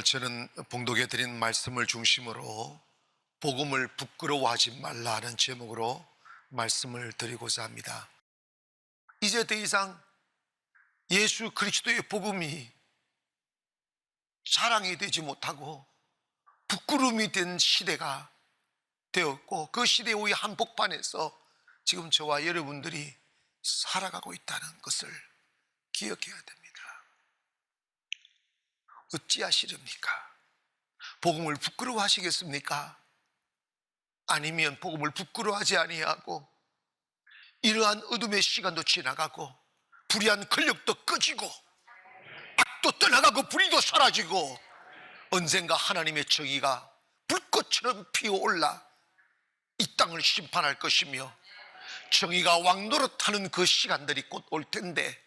오늘 저는 봉독해 드린 말씀을 중심으로 복음을 부끄러워하지 말라는 제목으로 말씀을 드리고자 합니다. 이제 더 이상 예수 그리스도의 복음이 자랑이 되지 못하고 부끄러움이 된 시대가 되었고, 그 시대 후의 한복판에서 지금 저와 여러분들이 살아가고 있다는 것을 기억해야 됩니다. 어찌하시렵니까? 복음을 부끄러워하시겠습니까? 아니면 복음을 부끄러워하지 아니하고 이러한 어둠의 시간도 지나가고 불의한 권력도 꺼지고 악도 떠나가고 불의도 사라지고 언젠가 하나님의 정의가 불꽃처럼 피어올라 이 땅을 심판할 것이며 정의가 왕노릇하는 그 시간들이 곧 올 텐데,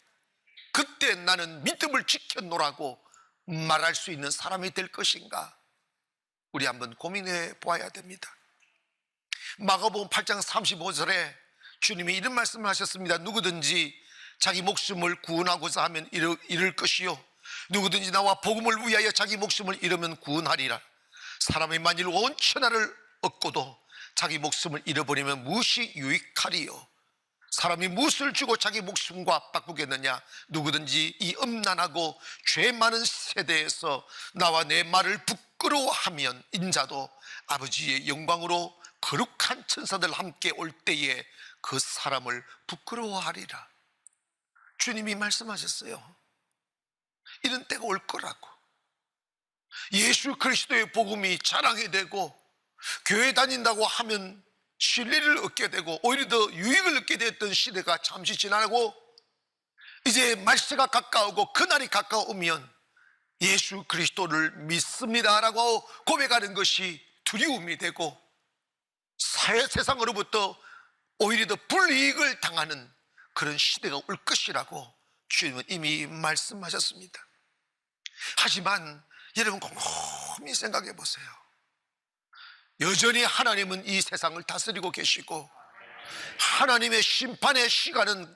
그때 나는 믿음을 지켰노라고 말할 수 있는 사람이 될 것인가? 우리 한번 고민해 보아야 됩니다. 마가복음 8장 35절에 주님이 이런 말씀을 하셨습니다. 누구든지 자기 목숨을 구원하고자 하면 잃을 것이요, 누구든지 나와 복음을 위하여 자기 목숨을 잃으면 구원하리라. 사람이 만일 온 천하를 얻고도 자기 목숨을 잃어버리면 무엇이 유익하리요? 사람이 무엇을 주고 자기 목숨과 바꾸겠느냐? 누구든지 이 음란하고 죄 많은 세대에서 나와 내 말을 부끄러워하면 인자도 아버지의 영광으로 거룩한 천사들 함께 올 때에 그 사람을 부끄러워하리라. 주님이 말씀하셨어요. 이런 때가 올 거라고. 예수 그리스도의 복음이 자랑이 되고 교회 다닌다고 하면 신뢰를 얻게 되고 오히려 더 유익을 얻게 됐던 시대가 잠시 지나고, 이제 말세가 가까우고 그날이 가까우면 예수 그리스도를 믿습니다라고 고백하는 것이 두려움이 되고 세상으로부터 오히려 더 불이익을 당하는 그런 시대가 올 것이라고 주님은 이미 말씀하셨습니다. 하지만 여러분 곰곰이 생각해 보세요. 여전히 하나님은 이 세상을 다스리고 계시고 하나님의 심판의 시간은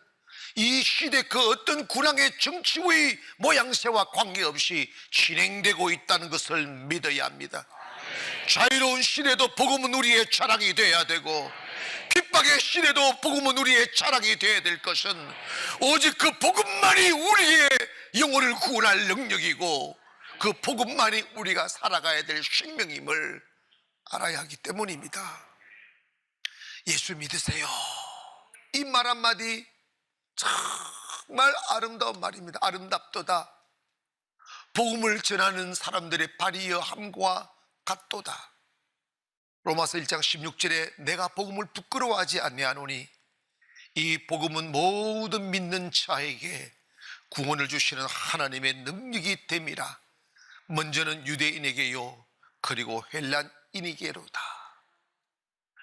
이 시대 그 어떤 군왕의 정치의 모양새와 관계없이 진행되고 있다는 것을 믿어야 합니다. 자유로운 시대도 복음은 우리의 자랑이 되어야 되고, 핍박의 시대도 복음은 우리의 자랑이 되어야 될 것은 오직 그 복음만이 우리의 영혼을 구원할 능력이고 그 복음만이 우리가 살아가야 될 생명임을 알아야 하기 때문입니다. 예수 믿으세요. 이 말 한마디 정말 아름다운 말입니다. 아름답도다. 복음을 전하는 사람들의 발휘함과 같도다. 로마서 1장 16절에 내가 복음을 부끄러워하지 아니하노니 이 복음은 모든 믿는 자에게 구원을 주시는 하나님의 능력이 됨이라. 먼저는 유대인에게요 그리고 헬란인에게로다.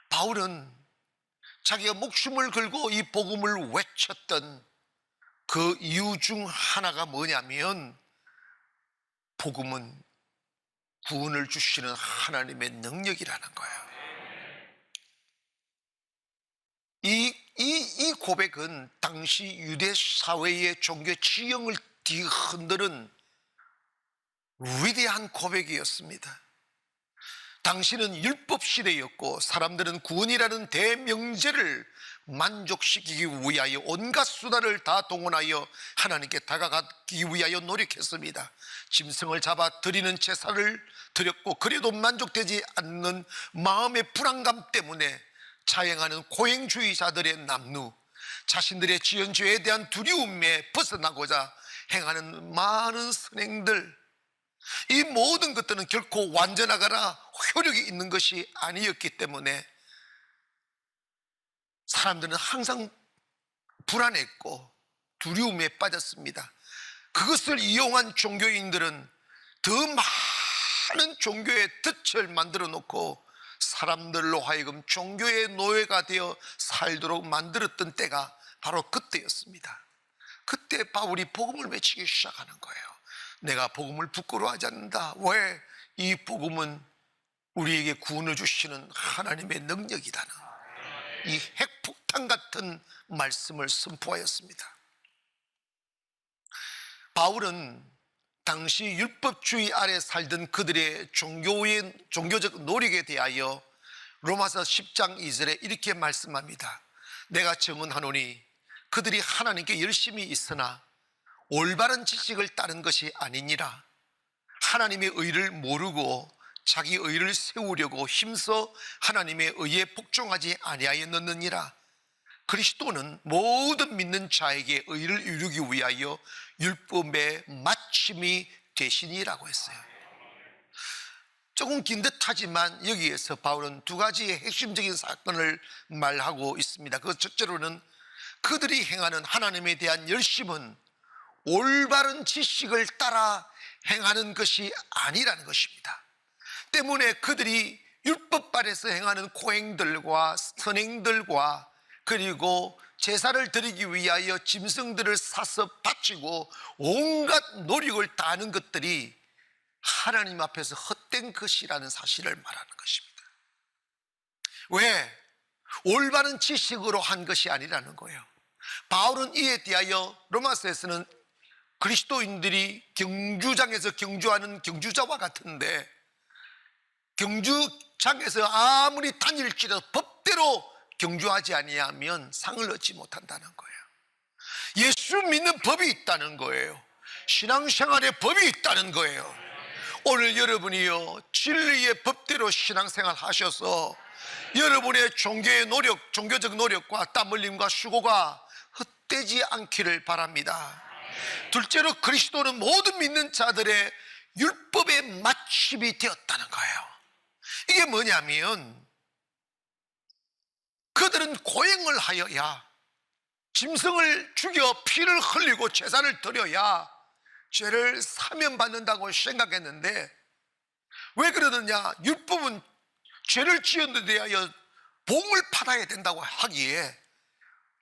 바울은 자기가 목숨을 걸고 이 복음을 외쳤던 그 이유 중 하나가 뭐냐면, 복음은 구원을 주시는 하나님의 능력이라는 거예요. 이 고백은 당시 유대 사회의 종교 지형을 뒤흔드는 위대한 고백이었습니다. 당시는 율법 시대였고 사람들은 구원이라는 대명제를 만족시키기 위하여 온갖 수단을 다 동원하여 하나님께 다가가기 위하여 노력했습니다. 짐승을 잡아 드리는 제사를 드렸고, 그래도 만족되지 않는 마음의 불안감 때문에 자행하는 고행주의자들의 남루, 자신들의 지은 죄에 대한 두려움에 벗어나고자 행하는 많은 선행들, 이 모든 것들은 결코 완전하거나 효력이 있는 것이 아니었기 때문에 사람들은 항상 불안했고 두려움에 빠졌습니다. 그것을 이용한 종교인들은 더 많은 종교의 덫을 만들어 놓고 사람들로 하여금 종교의 노예가 되어 살도록 만들었던 때가 바로 그때였습니다. 그때 바울이 복음을 외치기 시작하는 거예요. 내가 복음을 부끄러워하지 않는다. 왜? 이 복음은 우리에게 구원을 주시는 하나님의 능력이라는 이 핵폭탄 같은 말씀을 선포하였습니다. 바울은 당시 율법주의 아래 살던 그들의 종교적 노력에 대하여 로마서 10장 2절에 이렇게 말씀합니다. 내가 증언하노니 그들이 하나님께 열심히 있으나 올바른 지식을 따른 것이 아니니라. 하나님의 의를 모르고 자기 의를 세우려고 힘써 하나님의 의에 복종하지 아니하였느니라. 그리스도는 모든 믿는 자에게 의를 이루기 위하여 율법의 마침이 되시니라고 했어요. 조금 긴 듯하지만 여기에서 바울은 두 가지의 핵심적인 사건을 말하고 있습니다. 그 첫째로는 그들이 행하는 하나님에 대한 열심은 올바른 지식을 따라 행하는 것이 아니라는 것입니다. 때문에 그들이 율법 아래서 행하는 고행들과 선행들과 그리고 제사를 드리기 위하여 짐승들을 사서 바치고 온갖 노력을 다하는 것들이 하나님 앞에서 헛된 것이라는 사실을 말하는 것입니다. 왜? 올바른 지식으로 한 것이 아니라는 거예요. 바울은 이에 대하여 로마서에서는 그리스도인들이 경주장에서 경주하는 경주자와 같은데, 경주장에서 아무리 다닐지라도 법대로 경주하지 아니하면 상을 얻지 못한다는 거예요. 예수 믿는 법이 있다는 거예요. 신앙생활에 법이 있다는 거예요. 오늘 여러분이요, 진리의 법대로 신앙생활 하셔서 여러분의 종교의 노력, 종교적 노력과 땀 흘림과 수고가 헛되지 않기를 바랍니다. 둘째로 그리스도는 모든 믿는 자들의 율법의 마침이 되었다는 거예요. 이게 뭐냐면 그들은 고행을 하여야, 짐승을 죽여 피를 흘리고 제사를 드려야 죄를 사면받는다고 생각했는데, 왜 그러느냐? 율법은 죄를 지은 데 대하여 봉을 받아야 된다고 하기에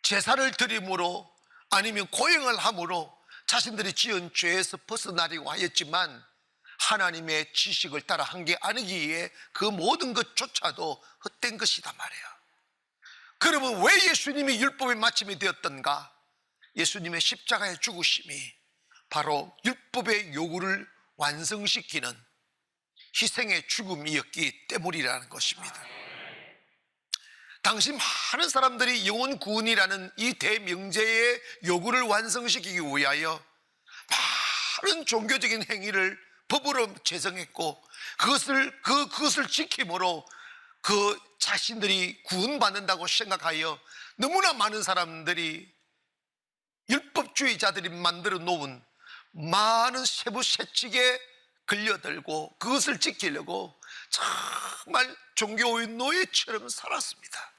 제사를 드림으로 아니면 고행을 함으로 자신들이 지은 죄에서 벗어나려고 하였지만 하나님의 지식을 따라 한 게 아니기에 그 모든 것조차도 헛된 것이다 말이에요. 그러면 왜 예수님이 율법의 마침이 되었던가? 예수님의 십자가의 죽으심이 바로 율법의 요구를 완성시키는 희생의 죽음이었기 때문이라는 것입니다. 당시 많은 사람들이 영혼 구원이라는 이 대명제의 요구를 완성시키기 위하여 많은 종교적인 행위를 법으로 제정했고, 그것을 지킴으로 그 자신들이 구원받는다고 생각하여 너무나 많은 사람들이, 율법주의자들이 만들어 놓은 많은 세부 세칙에 걸려들고 그것을 지키려고 정말 종교의 노예처럼 살았습니다.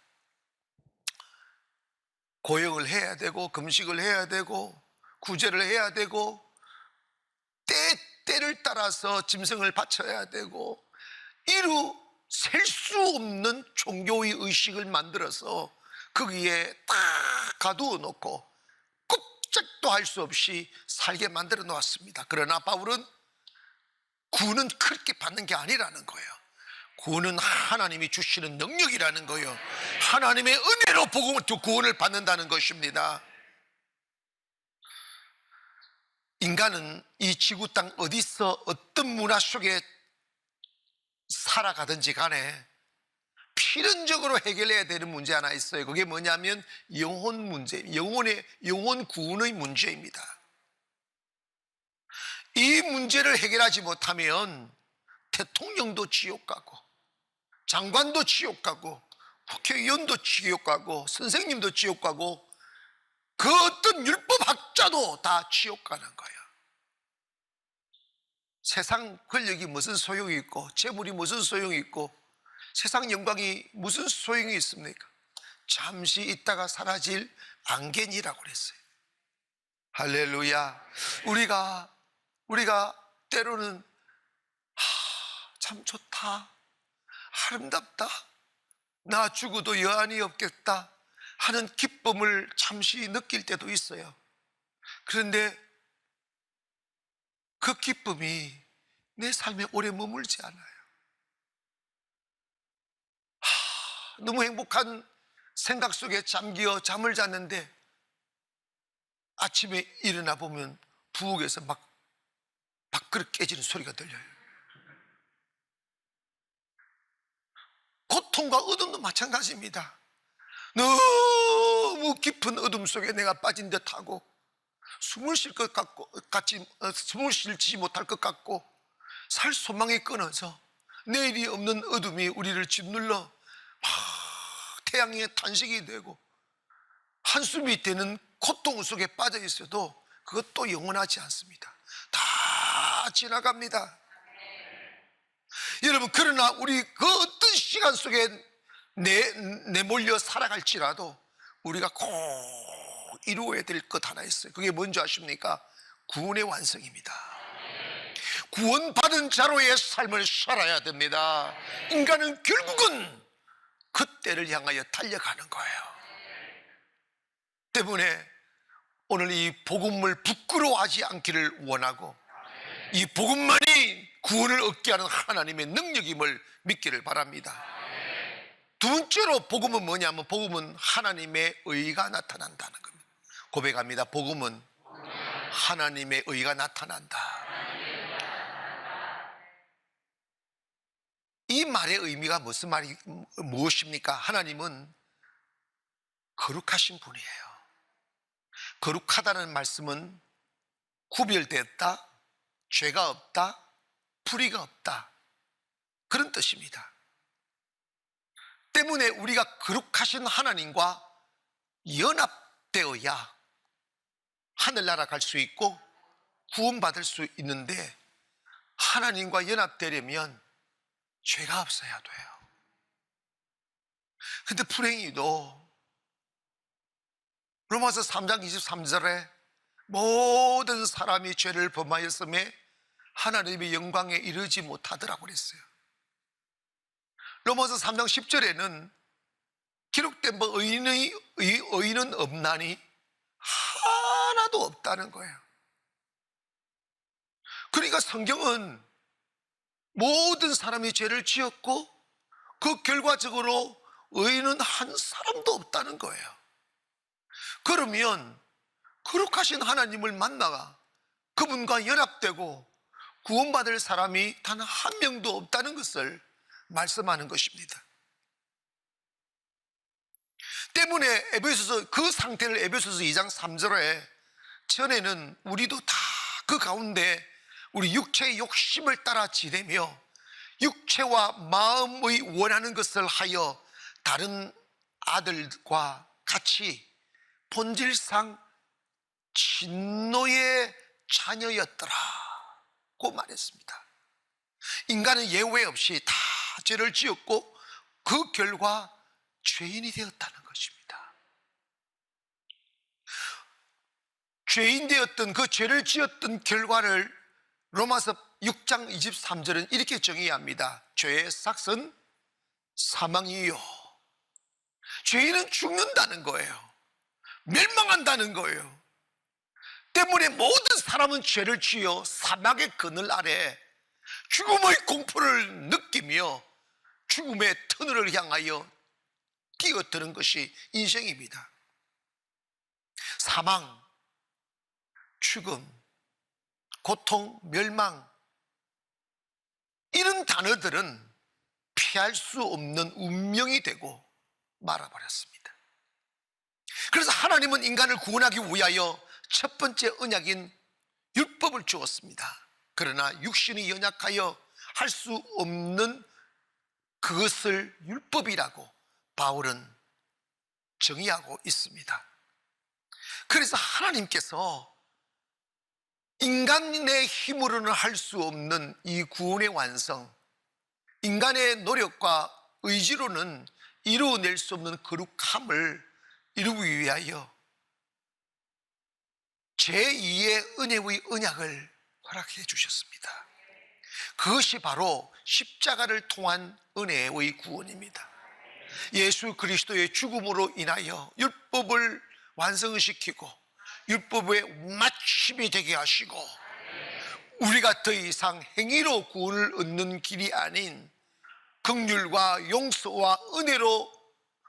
고역을 해야 되고 금식을 해야 되고 구제를 해야 되고 때를 따라서 짐승을 바쳐야 되고, 이루 셀 수 없는 종교의 의식을 만들어서 거기에 딱 가두어 놓고 꼼짝도 할 수 없이 살게 만들어 놓았습니다. 그러나 바울은 구원은 그렇게 받는 게 아니라는 거예요. 구원은 하나님이 주시는 능력이라는 거예요. 하나님의 은혜로 구원을 받는다는 것입니다. 인간은 이 지구 땅 어디서 어떤 문화 속에 살아가든지 간에 필연적으로 해결해야 되는 문제 하나 있어요. 그게 뭐냐면 영혼 문제, 영혼 구원의 문제입니다. 이 문제를 해결하지 못하면 대통령도 지옥 가고, 장관도 지옥 가고, 국회의원도 지옥 가고, 선생님도 지옥 가고, 그 어떤 율법학자도 다 지옥 가는 거예요. 세상 권력이 무슨 소용이 있고, 재물이 무슨 소용이 있고, 세상 영광이 무슨 소용이 있습니까? 잠시 있다가 사라질 안개니라고 그랬어요. 할렐루야. 우리가 때로는 참 좋다, 아름답다, 나 죽어도 여한이 없겠다 하는 기쁨을 잠시 느낄 때도 있어요. 그런데 그 기쁨이 내 삶에 오래 머물지 않아요. 너무 행복한 생각 속에 잠기어 잠을 잤는데 아침에 일어나 보면 부엌에서 막 밥그릇 깨지는 소리가 들려요. 고통과 어둠도 마찬가지입니다. 너무 깊은 어둠 속에 내가 빠진 듯하고 숨을 쉴 것 같고 숨을 쉬지 못할 것 같고 살 소망이 끊어져 내일이 없는 어둠이 우리를 짓눌러 태양의 탄식이 되고 한숨이 되는 고통 속에 빠져 있어도 그것도 영원하지 않습니다. 다 지나갑니다. 여러분, 그러나 우리 그 어떤 시간 속에 내몰려 살아갈지라도 우리가 꼭 이루어야 될 것 하나 있어요. 그게 뭔지 아십니까? 구원의 완성입니다. 구원받은 자로의 삶을 살아야 됩니다. 인간은 결국은 그때를 향하여 달려가는 거예요. 때문에 오늘 이 복음을 부끄러워하지 않기를 원하고 이 복음만이 구원을 얻게 하는 하나님의 능력임을 믿기를 바랍니다. 두 번째로 복음은 뭐냐면 복음은 하나님의 의가 나타난다는 겁니다. 고백합니다. 복음은 하나님의 의가 나타난다. 이 말의 의미가 무엇입니까? 하나님은 거룩하신 분이에요. 거룩하다는 말씀은 구별됐다, 죄가 없다, 불의가 없다, 그런 뜻입니다. 때문에 우리가 거룩하신 하나님과 연합되어야 하늘나라 갈 수 있고 구원받을 수 있는데, 하나님과 연합되려면 죄가 없어야 돼요. 근데 불행히도 로마서 3장 23절에 모든 사람이 죄를 범하였음에 하나님의 영광에 이르지 못하더라고 그랬어요. 로마서 3장 10절에는 기록된 의인은 없나니 하나도 없다는 거예요. 그러니까 성경은 모든 사람이 죄를 지었고 그 결과적으로 의인은 한 사람도 없다는 거예요. 그러면 거룩하신 하나님을 만나가 그분과 연합되고 구원받을 사람이 단 한 명도 없다는 것을 말씀하는 것입니다. 때문에 그 상태를 에베소서 2장 3절에 전에는 우리도 다 그 가운데 우리 육체의 욕심을 따라 지내며 육체와 마음의 원하는 것을 하여 다른 아들과 같이 본질상 진노의 자녀였더라고 말했습니다. 인간은 예외 없이 다 죄를 지었고 그 결과 죄인이 되었다는 것입니다. 죄인 되었던 그 죄를 지었던 결과를 로마서 6장 23절은 이렇게 정의합니다. 죄의 삭은 사망이요. 죄인은 죽는다는 거예요. 멸망한다는 거예요. 때문에 모든 사람은 죄를 지어 사막의 그늘 아래 죽음의 공포를 느끼며 죽음의 터널을 향하여 뛰어드는 것이 인생입니다. 사망, 죽음, 고통, 멸망, 이런 단어들은 피할 수 없는 운명이 되고 말아버렸습니다. 그래서 하나님은 인간을 구원하기 위하여 첫 번째 언약인 율법을 주었습니다. 그러나 육신이 연약하여 할 수 없는 그것을 율법이라고 바울은 정의하고 있습니다. 그래서 하나님께서 인간의 힘으로는 할 수 없는 이 구원의 완성, 인간의 노력과 의지로는 이루어낼 수 없는 거룩함을 이루기 위하여 제2의 은혜의 언약을 허락해 주셨습니다. 그것이 바로 십자가를 통한 은혜의 구원입니다. 예수 그리스도의 죽음으로 인하여 율법을 완성시키고 율법의 마침이 되게 하시고 우리가 더 이상 행위로 구원을 얻는 길이 아닌 긍휼과 용서와 은혜로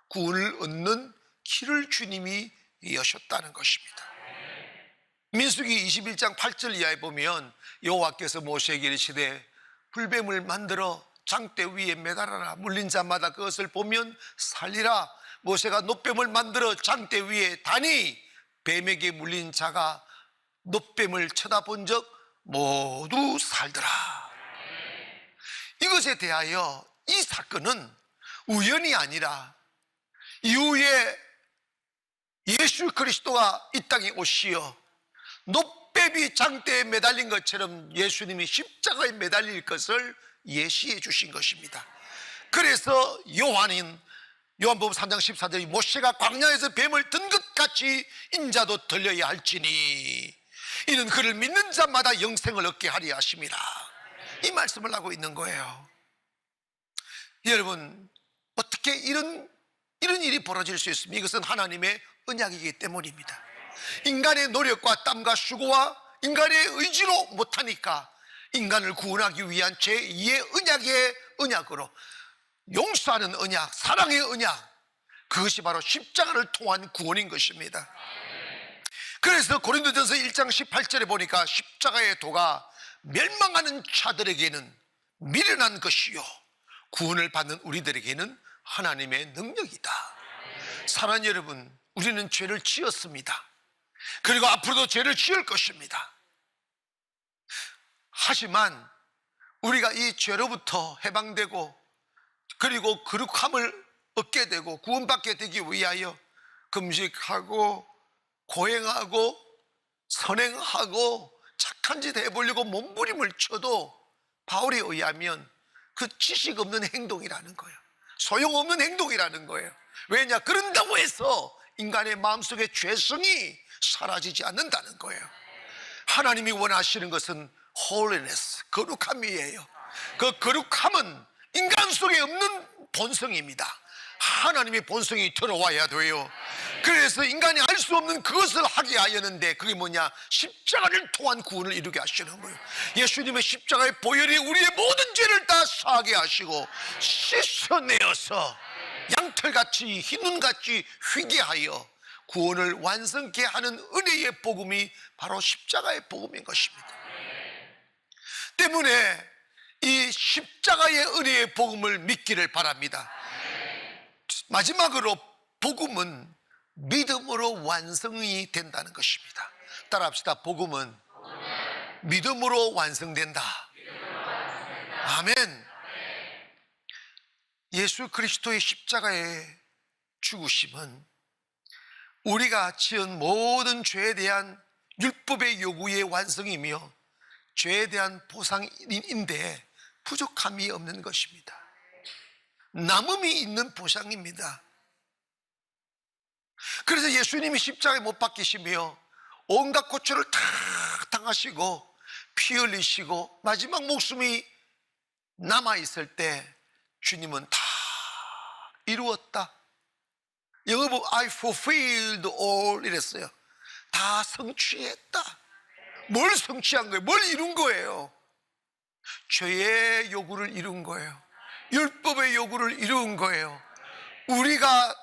구원을 얻는 길을 주님이 여셨다는 것입니다. 민수기 21장 8절 이하에 보면 여호와께서 모세에게 이르시되 불뱀을 만들어 장대 위에 매달아라. 물린 자마다 그것을 보면 살리라. 모세가 놋뱀을 만들어 장대 위에 다니 뱀에게 물린 자가 놋뱀을 쳐다본 적 모두 살더라. 이것에 대하여 이 사건은 우연이 아니라 이후에 예수 그리스도가 이 땅에 오시어 놋뱀이 장대에 매달린 것처럼 예수님이 십자가에 매달릴 것을 예시해 주신 것입니다. 그래서 요한복음 3장 14절이 모세가 광야에서 뱀을 든 것 같이 인자도 들려야 할지니 이는 그를 믿는 자마다 영생을 얻게 하리 하심이라. 이 말씀을 하고 있는 거예요. 여러분, 어떻게 이런 일이 벌어질 수 있습니까? 이것은 하나님의 언약이기 때문입니다. 인간의 노력과 땀과 수고와 인간의 의지로 못하니까 인간을 구원하기 위한 제2의 언약의 언약으로 용서하는 언약, 사랑의 언약, 그것이 바로 십자가를 통한 구원인 것입니다. 그래서 고린도전서 1장 18절에 보니까 십자가의 도가 멸망하는 자들에게는 미련한 것이요 구원을 받는 우리들에게는 하나님의 능력이다. 사랑하는 여러분, 우리는 죄를 지었습니다. 그리고 앞으로도 죄를 지을 것입니다. 하지만 우리가 이 죄로부터 해방되고 그리고 거룩함을 얻게 되고 구원받게 되기 위하여 금식하고 고행하고 선행하고 착한 짓 해보려고 몸부림을 쳐도 바울에 의하면 그 지식 없는 행동이라는 거예요. 소용없는 행동이라는 거예요. 왜냐? 그런다고 해서 인간의 마음속에 죄성이 사라지지 않는다는 거예요. 하나님이 원하시는 것은 holiness, 거룩함이에요. 그 거룩함은 인간 속에 없는 본성입니다. 하나님의 본성이 들어와야 돼요. 그래서 인간이 알 수 없는 그것을 하게 하였는데 그게 뭐냐? 십자가를 통한 구원을 이루게 하시는 거예요. 예수님의 십자가의 보혈이 우리의 모든 죄를 다 사하게 하시고 씻어내어서 양털같이 흰눈같이 휘게 하여 구원을 완성케 하는 은혜의 복음이 바로 십자가의 복음인 것입니다. 때문에 이 십자가의 은혜의 복음을 믿기를 바랍니다. 마지막으로 복음은 믿음으로 완성이 된다는 것입니다. 따라합시다. 복음은 믿음으로 완성된다. 아멘. 예수 그리스도의 십자가의 죽으심은 우리가 지은 모든 죄에 대한 율법의 요구의 완성이며 죄에 대한 보상인데 부족함이 없는 것입니다. 남음이 있는 보상입니다. 그래서 예수님이 십자가에 못 박히시며 온갖 고초를 다 당하시고 피 흘리시고 마지막 목숨이 남아있을 때 주님은 다 이루었다. 영어로 I fulfilled all 이랬어요. 다 성취했다. 뭘 성취한 거예요? 뭘 이룬 거예요? 죄의 요구를 이룬 거예요. 율법의 요구를 이룬 거예요. 우리가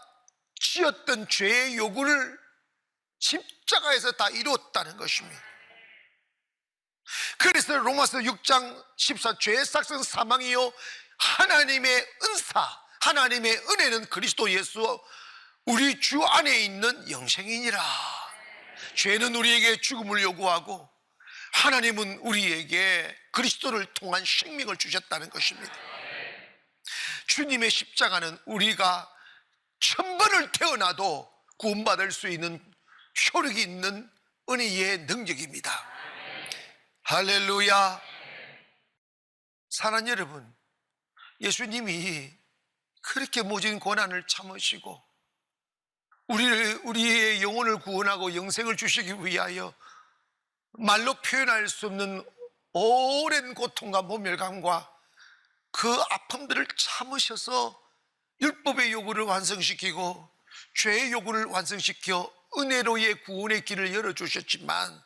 지었던 죄의 요구를 십자가에서 다 이루었다는 것입니다. 그래서 로마서 6장 14 죄의 삭은 사망이요 하나님의 은사, 하나님의 은혜는 그리스도 예수 우리 주 안에 있는 영생이니라. 죄는 우리에게 죽음을 요구하고 하나님은 우리에게 그리스도를 통한 생명을 주셨다는 것입니다. 주님의 십자가는 우리가 1000번을 태어나도 구원받을 수 있는 효력이 있는 은혜의 능력입니다. 할렐루야. 사랑하는 여러분, 예수님이 그렇게 모진 고난을 참으시고 우리의 영혼을 구원하고 영생을 주시기 위하여 말로 표현할 수 없는 오랜 고통과 모멸감과 그 아픔들을 참으셔서 율법의 요구를 완성시키고 죄의 요구를 완성시켜 은혜로의 구원의 길을 열어주셨지만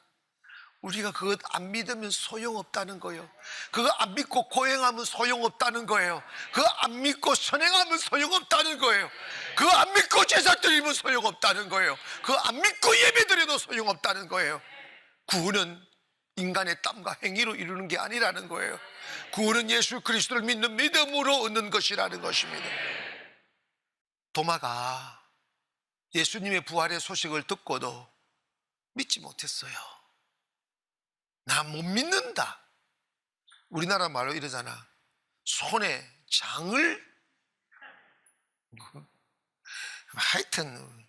우리가 그것 안 믿으면 소용없다는 거예요. 그거 안 믿고 고행하면 소용없다는 거예요. 그거 안 믿고 선행하면 소용없다는 거예요. 그거 안 믿고 제사 드리면 소용없다는 거예요. 그거 안 믿고 예배 드려도 소용없다는 거예요. 구원은 인간의 땀과 행위로 이루는 게 아니라는 거예요. 구원은 예수 그리스도를 믿는 믿음으로 얻는 것이라는 것입니다. 도마가 예수님의 부활의 소식을 듣고도 믿지 못했어요. 나 못 믿는다. 우리나라 말로 이러잖아. 손에 장을, 하여튼.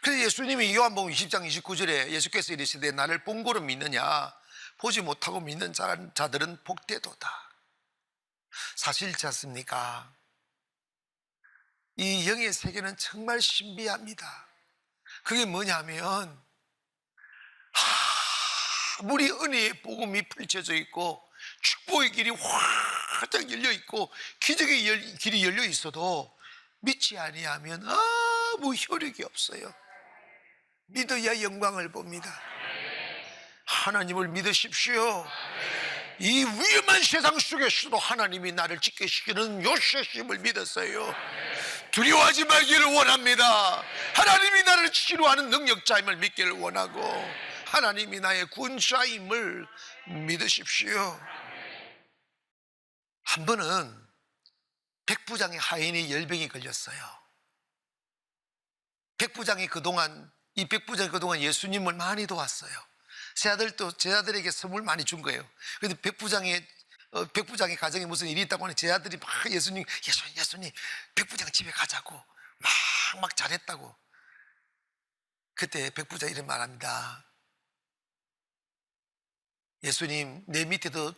그래서 예수님이 요한복음 20장 29절에 예수께서 이르시되 나를 본고로 믿느냐, 보지 못하고 믿는 자들은 복되도다. 사실이지 않습니까? 이 영의 세계는 정말 신비합니다. 그게 뭐냐면 아무리 은혜의 복음이 펼쳐져 있고 축복의 길이 활짝 열려 있고 기적의 길이 열려 있어도 믿지 아니하면 아무 효력이 없어요. 믿어야 영광을 봅니다. 하나님을 믿으십시오. 이 위험한 세상 속에서도 하나님이 나를 지키시키는 요셉심을 믿었어요. 두려워하지 말기를 원합니다. 하나님이 나를 치료하는 능력자임을 믿기를 원하고 하나님이 나의 군자임을 믿으십시오. 한 번은 백부장의 하인이 열병이 걸렸어요. 이 백부장이 그동안 예수님을 많이 도왔어요. 제자들에게 선물 많이 준 거예요. 그런데 백부장의 가정에 무슨 일이 있다고 하니 제자들이 막 예수님 백부장 집에 가자고 막 잘했다고. 그때 백부장이 이런 말합니다. 예수님, 내 밑에도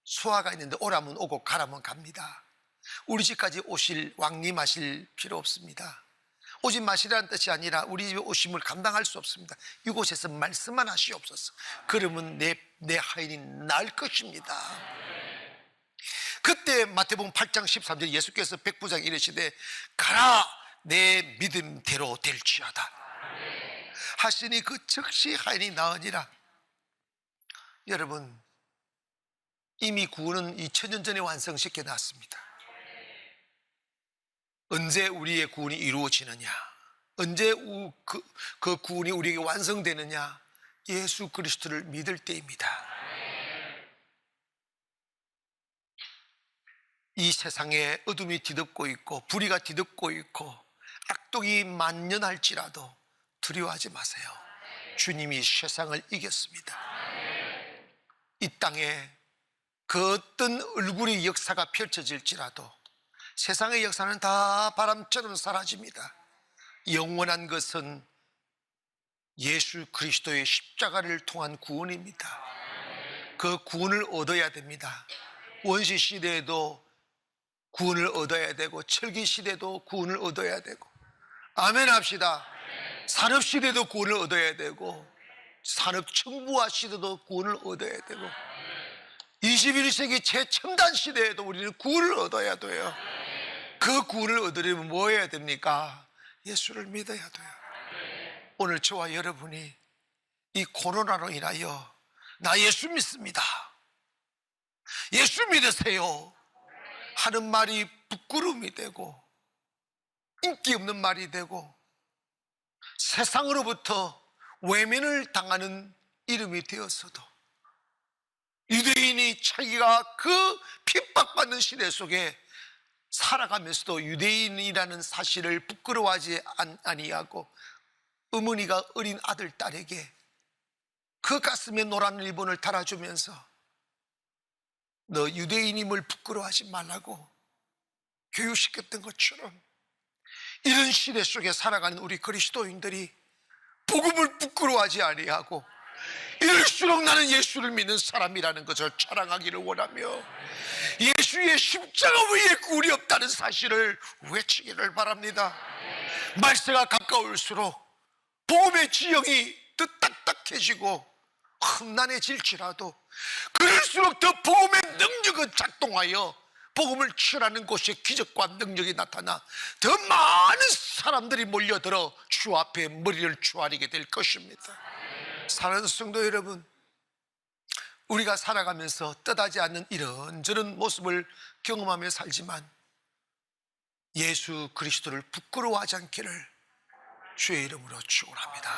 수하가 있는데 오라면 오고 가라면 갑니다. 우리 집까지 왕림하실 필요 없습니다. 오지 마시라는 뜻이 아니라 우리 집에 오심을 감당할 수 없습니다. 이곳에서 말씀만 하시옵소서. 그러면 내 하인이 나을 것입니다. 그때 마태복음 8장 13절 예수께서 백부장에 이르시되 가라, 내 믿음대로 될지어다 하시니 그 즉시 하인이 나으니라. 여러분, 이미 구원은 2000년 전에 완성시켜 놨습니다. 언제 우리의 구원이 이루어지느냐, 언제 그 구원이 우리에게 완성되느냐, 예수 그리스도를 믿을 때입니다. 이 세상에 어둠이 뒤덮고 있고 불의가 뒤덮고 있고 악독이 만연할지라도 두려워하지 마세요. 주님이 세상을 이겼습니다. 이 땅에 그 어떤 얼굴의 역사가 펼쳐질지라도 세상의 역사는 다 바람처럼 사라집니다. 영원한 것은 예수 그리스도의 십자가를 통한 구원입니다. 그 구원을 얻어야 됩니다. 원시 시대에도 구원을 얻어야 되고 철기 시대도 구원을 얻어야 되고, 아멘 합시다. 산업 시대도 구원을 얻어야 되고 산업 청부화 시대도 구원을 얻어야 되고 21세기 최첨단 시대에도 우리는 구원을 얻어야 돼요. 그 구원을 얻으려면 뭐 해야 됩니까? 예수를 믿어야 돼요. 오늘 저와 여러분이 이 코로나로 인하여 나 예수 믿습니다, 예수 믿으세요 하는 말이 부끄러움이 되고 인기 없는 말이 되고 세상으로부터 외면을 당하는 이름이 되었어도 유대인이 자기가 그 핍박받는 시대 속에 살아가면서도 유대인이라는 사실을 부끄러워하지 아니하고 어머니가 어린 아들, 딸에게 그 가슴에 노란 리본을 달아주면서 너 유대인임을 부끄러워하지 말라고 교육시켰던 것처럼 이런 시대 속에 살아가는 우리 그리스도인들이 복음을 부끄러워하지 아니하고 이럴수록 나는 예수를 믿는 사람이라는 것을 자랑하기를 원하며 예수의 십자가 외에 구원이 없다는 사실을 외치기를 바랍니다. 말세가 가까울수록 복음의 지형이 더 딱딱해지고 험난해질지라도 그럴수록 더 복음의 능력은 작동하여 복음을 취하는 곳에 기적과 능력이 나타나 더 많은 사람들이 몰려들어 주 앞에 머리를 조아리게 될 것입니다. 사랑하는 성도 여러분, 우리가 살아가면서 뜻하지 않는 이런저런 모습을 경험하며 살지만 예수 그리스도를 부끄러워하지 않기를 주의 이름으로 축원합니다.